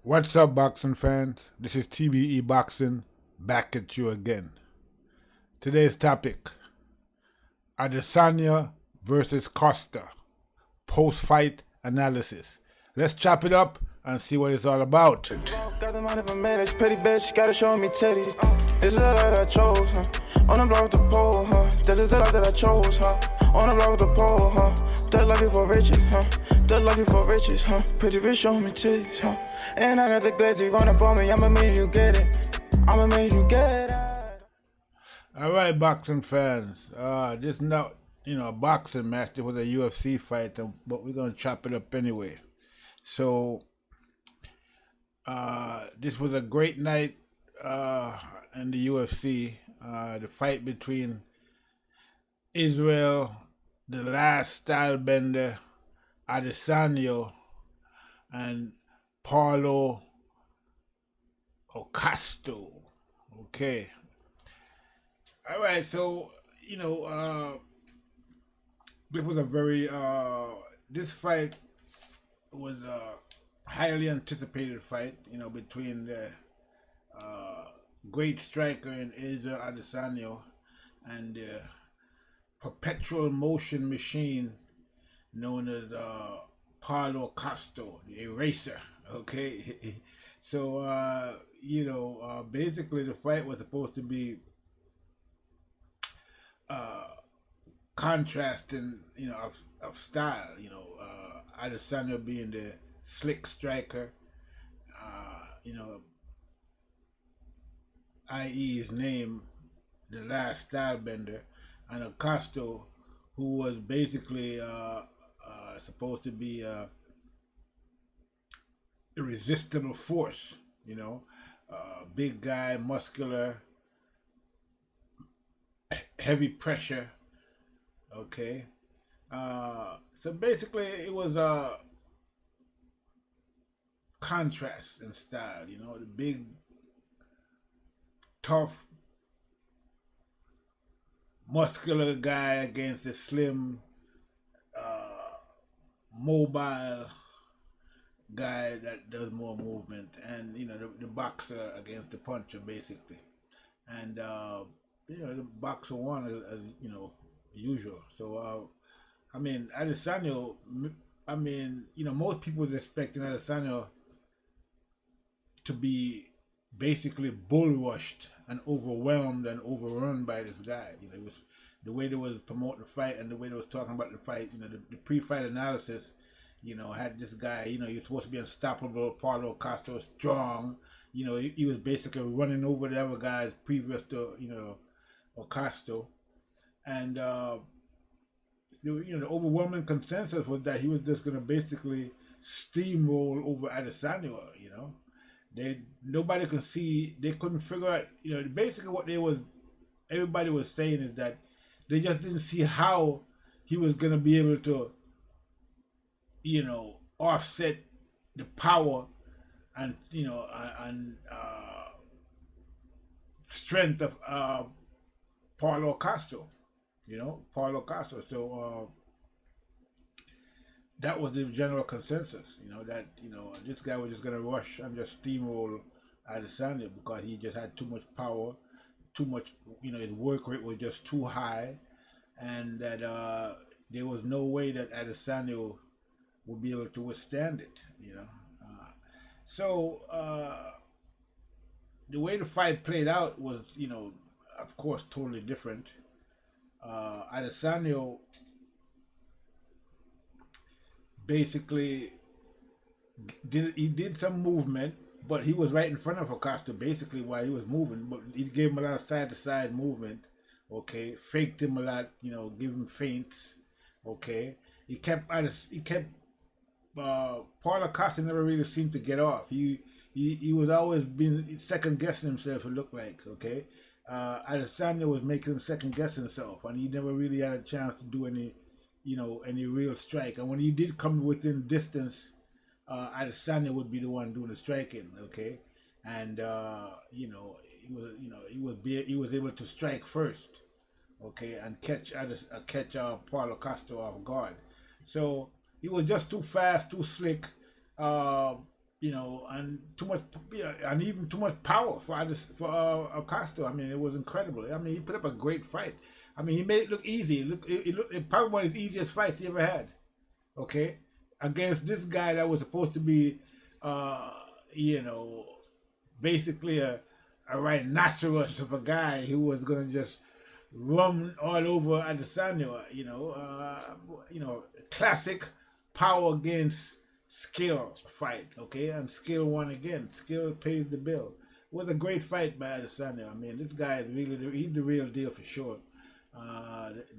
What's up, boxing fans? This is TBE Boxing back at you again. Today's topic: Adesanyo versus Costa. Post-fight analysis. Let's chop it up and see what it's all about. Got the money for minutes, pretty bitch, gotta show me titties. This is the life that I chose, huh? On the block with the pole, huh? This is the life that I chose, huh? On the block with the pole, huh? That life before riches, huh? That life before riches, huh? Pretty bitch, show me titties, huh? And I got the glazy run up on me, I'ma make you get it. I'ma make you get it. All right, boxing fans. This is not, a boxing match. It was a UFC fight, but we're gonna chop it up anyway. So, this was a great night in the UFC. The fight between Israel, the Last Stylebender, Adesanyo, and Paulo or Costo. Okay. All right. So this was a very this fight was a highly anticipated fight. Between the great striker in Israel Adesanyo and the perpetual motion machine known as Paulo Costo, the eraser. Okay, so basically the fight was supposed to be contrasting, of style. Adesanya being the slick striker, i.e. his name, the Last Stylebender, and Costo, who was basically supposed to be irresistible force, big guy, muscular, heavy pressure. Okay. So basically it was a contrast in style, the big, tough, muscular guy against the slim, mobile guy that does more movement, and the boxer against the puncher, basically. And the boxer won, as usual. So Adesanya, most people was expecting Adesanya to be basically bull rushed and overwhelmed and overrun by this guy. It was the way they was promoting the fight and the way they was talking about the fight. The pre-fight analysis, had this guy. He was supposed to be unstoppable. Paulo Costa, strong. He was basically running over the other guys previous to Costa, and the overwhelming consensus was that he was just going to basically steamroll over Adesanya. Nobody could see. They couldn't figure out. Basically what everybody was saying is that they just didn't see how he was going to be able to, offset the power and strength of Paulo Costa. Paulo Costa. So that was the general consensus. That this guy was just gonna rush and just steamroll Adesanya because he just had too much power, too much. His work rate was just too high, and that there was no way that Adesanya would be able to withstand it. So the way the fight played out was, of course, totally different. Adesanya basically did some movement, but he was right in front of Acosta basically while he was moving. But he gave him a lot of side to side movement. Okay, faked him a lot. Give him feints. Okay, he kept Paul Acosta never really seemed to get off. He was always being second guessing himself. It looked like. Okay, Adesanya was making him second guess himself, and he never really had a chance to do any real strike. And when he did come within distance, Adesanya would be the one doing the striking. Okay, and he was able to strike first. Okay, and catch Paulo Costa off guard. So he was just too fast, too slick. and too much, and even too much power for Costo. I mean, it was incredible. I mean, he put up a great fight. I mean, he made it look easy. It probably one of the easiest fights he ever had. Okay, against this guy that was supposed to be, uh, you know, basically a rhinoceros of a guy who was gonna just run all over Adesanyo. Classic power against skill fight. Okay, and skill won again. Skill pays the bill. It was a great fight by Adesanyo. I mean, this guy is he's the real deal for sure.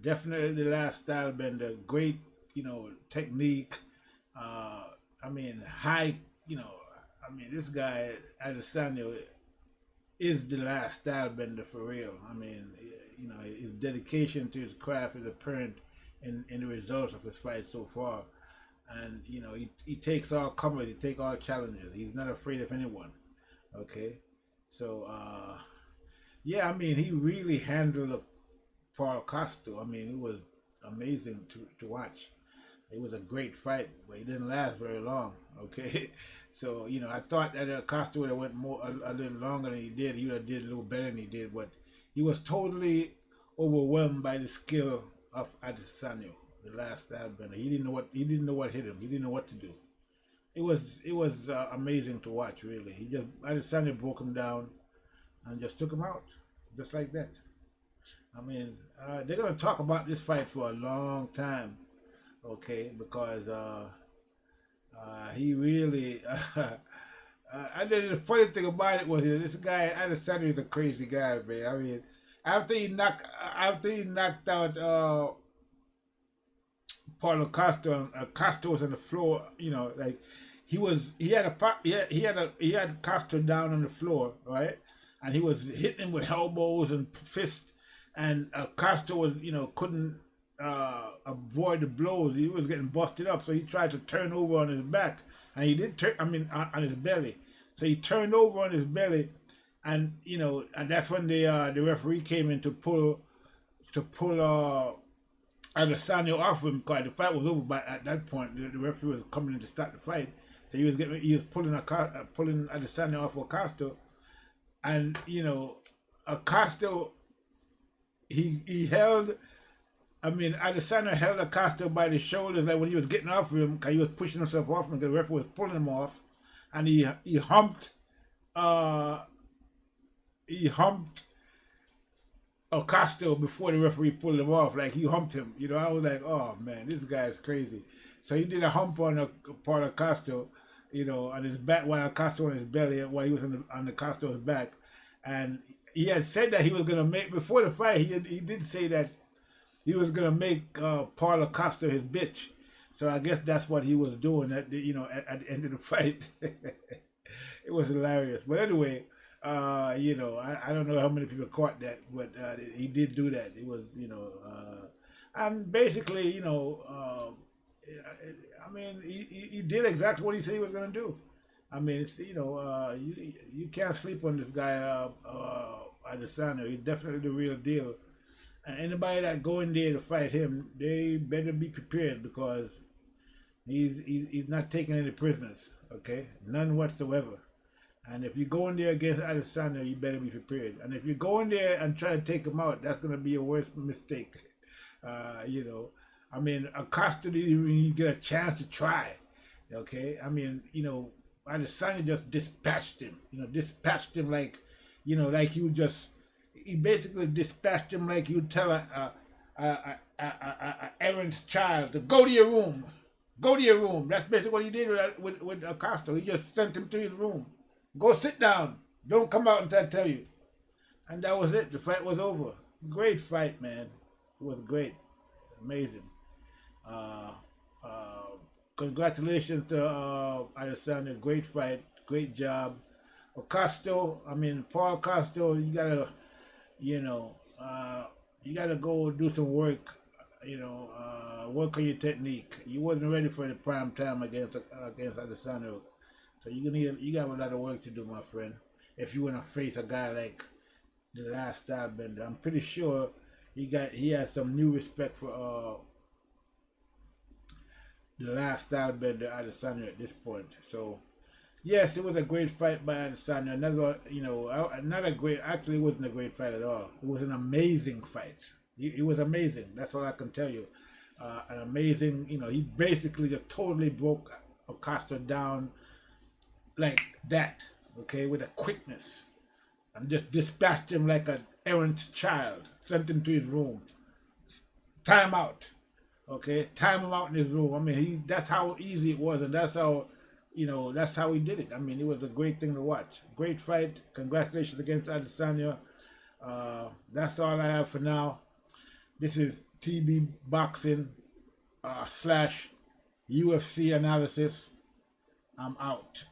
Definitely the last style bender. Great, technique. I mean, high. This guy Adesanyo is the last style bender for real. I mean, his dedication to his craft is apparent in the results of his fight so far. And he takes all comers, he takes all challenges. He's not afraid of anyone. Okay, so yeah, I mean, he really handled Paul Costo. I mean, it was amazing to watch. It was a great fight, but it didn't last very long. Okay, so I thought that Costa would have went a little longer than he did. He would have did a little better than he did, but he was totally overwhelmed by the skill of Adesanyo, the last stylebender. He didn't know what hit him. He didn't know what to do. It was amazing to watch. Really, Adesanyo broke him down and just took him out, just like that. I mean, they're gonna talk about this fight for a long time. Okay, because he really. The funny thing about it was this guy Adesanyo is a crazy guy, man. I mean, after he knocked out Paulo Costa, Costa was on the floor. Like he had Costa down on the floor, right? And he was hitting him with elbows and fists, and Costa was couldn't avoid the blows. He was getting busted up, so he tried to turn over on his back, and he did turn. I mean, on his belly. So he turned over on his belly, and and that's when the referee came in to pull Adesanyo off him because the fight was over. But at that point, the referee was coming in to start the fight, so he was pulling Adesanyo off of Costa, and Costa he held. I mean, Adesanyo held Acosta by the shoulders like when he was getting off of him because he was pushing himself off him because the referee was pulling him off, and he humped Acosta before the referee pulled him off. Like he humped him. I was like, oh man, this guy's crazy. So he did a hump on a part of Acosta, on his back while Acosta on his belly while he was on the Acosta's back, and he had said that he was gonna make before the fight. He did say that he was gonna make Paulo Costa his bitch. So I guess that's what he was doing at the end of the fight. It was hilarious. But anyway, I don't know how many people caught that, but he did do that. It was and basically I mean he did exactly what he said he was gonna do. I mean it's you can't sleep on this guy Adesanyo. He's definitely the real deal. And anybody that go in there to fight him, they better be prepared because he's not taking any prisoners, okay? None whatsoever. And if you go in there against Adesanyo, you better be prepared. And if you go in there and try to take him out, that's going to be your worst mistake. I mean, Acosta didn't even get a chance to try, okay? I mean, Adesanyo just dispatched him, like, like you just. He basically dispatched him like you tell a errant child to go to your room. Go to your room. That's basically what he did with Costa. He just sent him to his room. Go sit down. Don't come out until I tell you. And that was it. The fight was over. Great fight, man. It was great. Amazing. Congratulations to Adesanyo. Great fight. Great job. Costo, Paul Costo, you gotta go do some work, work on your technique. You wasn't ready for the prime time against Adesanyo. So you got a lot of work to do, my friend. If you wanna face a guy like the Last Stylebender, I'm pretty sure he has some new respect for the Last Stylebender Adesanyo at this point. So Yes, it was a great fight by Adesanya. Another, not a great. Actually, it wasn't a great fight at all. It was an amazing fight. It was amazing. That's all I can tell you. An amazing. He basically just totally broke Costa down like that. Okay, with a quickness, and just dispatched him like an errant child. Sent him to his room. Time out. Okay, time him out in his room. I mean, that's how easy it was, and that's how he did it. I mean, it was a great thing to watch. Great fight. Congratulations against Adesanya. That's all I have for now. This is TB Boxing / UFC analysis. I'm out.